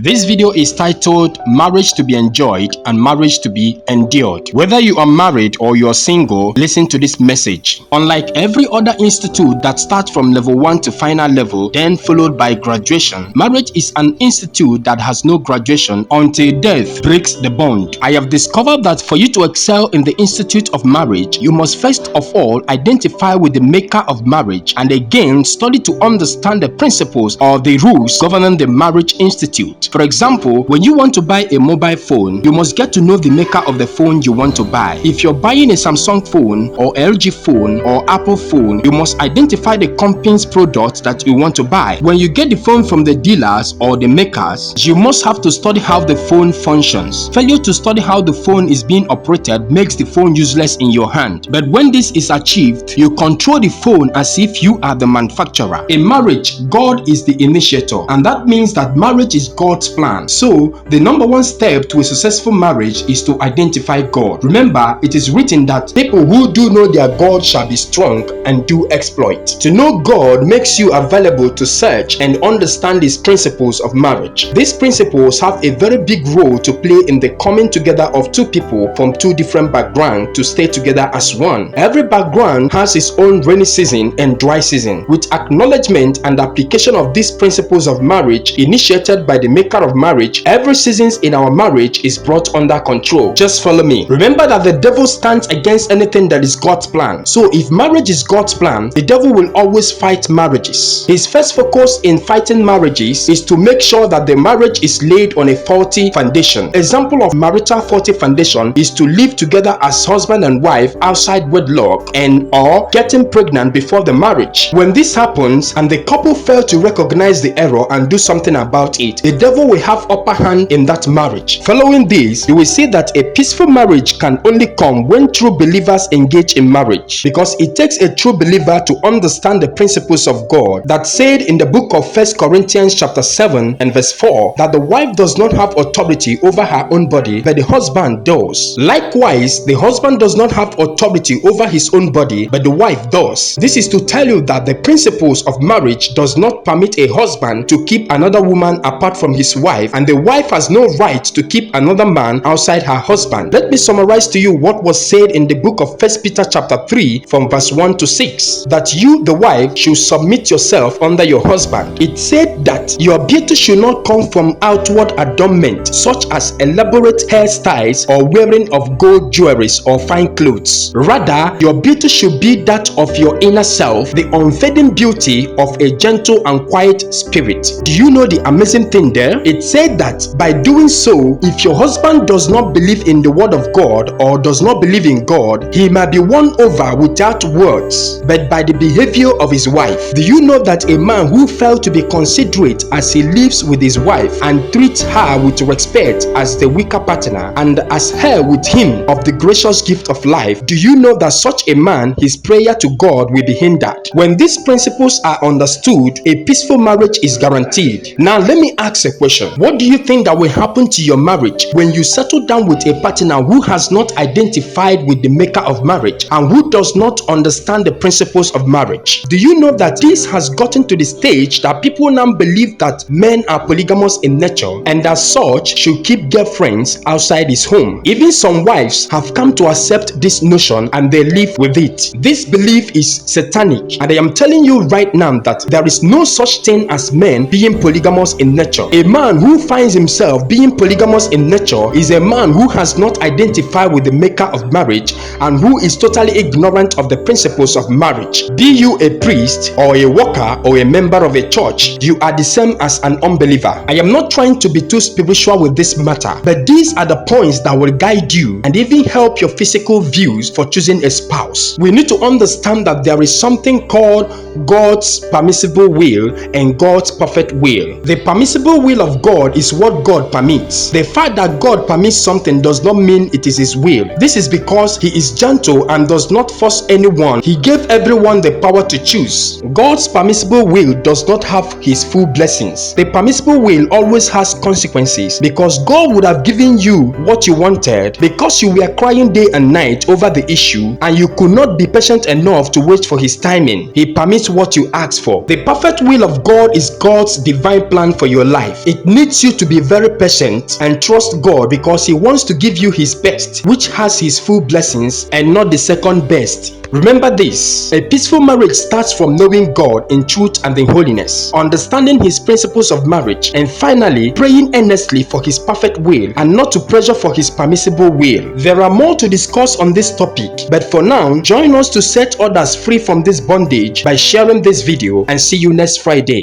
This video is titled Marriage to be Enjoyed and Marriage to be Endured. Whether you are married or you are single, listen to this message. Unlike every other institute that starts from level 1 to final level, then followed by graduation, marriage is an institute that has no graduation until death breaks the bond. I have discovered that for you to excel in the institute of marriage, you must first of all identify with the maker of marriage and again study to understand the principles or the rules governing the marriage institute. For example, when you want to buy a mobile phone, you must get to know the maker of the phone you want to buy. If you're buying a Samsung phone or LG phone or Apple phone, you must identify the company's products that you want to buy. When you get the phone from the dealers or the makers, you must have to study how the phone functions. Failure to study how the phone is being operated makes the phone useless in your hand. But when this is achieved, you control the phone as if you are the manufacturer. In marriage, God is the initiator, and that means that marriage is God's plan. So, the number one step to a successful marriage is to identify God. Remember, it is written that people who do know their God shall be strong and do exploit. To know God makes you available to search and understand these principles of marriage. These principles have a very big role to play in the coming together of two people from two different backgrounds to stay together as one. Every background has its own rainy season and dry season. With acknowledgement and application of these principles of marriage initiated by the maker of marriage, every season in our marriage is brought under control. Just follow me. Remember that the devil stands against anything that is God's plan. So if marriage is God's plan, the devil will always fight marriages. His first focus in fighting marriages is to make sure that the marriage is laid on a faulty foundation. Example of marital faulty foundation is to live together as husband and wife outside wedlock and or getting pregnant before the marriage. When this happens and the couple fail to recognize the error and do something about it, the devil will have upper hand in that marriage. Following this, you will see that a peaceful marriage can only come when true believers engage in marriage, because it takes a true believer to understand the principles of God that said in the book of 1 Corinthians chapter 7 and verse 4 that the wife does not have authority over her own body, but the husband does. Likewise, the husband does not have authority over his own body, but the wife does. This is to tell you that the principles of marriage does not permit a husband to keep another woman apart from his wife, and the wife has no right to keep another man outside her husband. Let me summarize to you what was said in the book of 1 Peter chapter 3 from verse 1 to 6, that you, the wife, should submit yourself under your husband. It said that your beauty should not come from outward adornment, such as elaborate hairstyles or wearing of gold jewelries or fine clothes. Rather, your beauty should be that of your inner self, the unfading beauty of a gentle and quiet spirit. Do you know the amazing thing there? It said that by doing so, if your husband does not believe in the word of God or does not believe in God, he might be won over without words, but by the behavior of his wife. Do you know that a man who fails to be considerate as he lives with his wife and treats her with respect as the weaker partner and as her with him of the gracious gift of life, do you know that such a man, his prayer to God will be hindered? When these principles are understood, a peaceful marriage is guaranteed. Now let me ask a question. What do you think that will happen to your marriage when you settle down with a partner who has not identified with the maker of marriage and who does not understand the principles of marriage? Do you know that this has gotten to the stage that people now believe that men are polygamous in nature and as such should keep girlfriends outside his home? Even some wives have come to accept this notion and they live with it. This belief is satanic, and I am telling you right now that there is no such thing as men being polygamous in nature. A man who finds himself being polygamous in nature is a man who has not identified with the maker of marriage and who is totally ignorant of the principles of marriage. Be you a priest or a worker or a member of a church, you are the same as an unbeliever. I am not trying to be too spiritual with this matter, but these are the points that will guide you and even help your physical views for choosing a spouse. We need to understand that there is something called God's permissible will and God's perfect will. The permissible will of God is what God permits. The fact that God permits something does not mean it is his will. This is because he is gentle and does not force anyone. He gave everyone the power to choose. God's permissible will does not have his full blessings. The permissible will always has consequences, because God would have given you what you wanted because you were crying day and night over the issue and you could not be patient enough to wait for his timing. He permits what you ask for. The perfect will of God is God's divine plan for your life. it needs you to be very patient and trust God because He wants to give you His best, which has His full blessings and not the second best. Remember this, a peaceful marriage starts from knowing God in truth and in holiness, understanding His principles of marriage, and finally praying earnestly for His perfect will and not to pressure for His permissible will. There are more to discuss on this topic, but for now, join us to set others free from this bondage by sharing this video, and see you next Friday.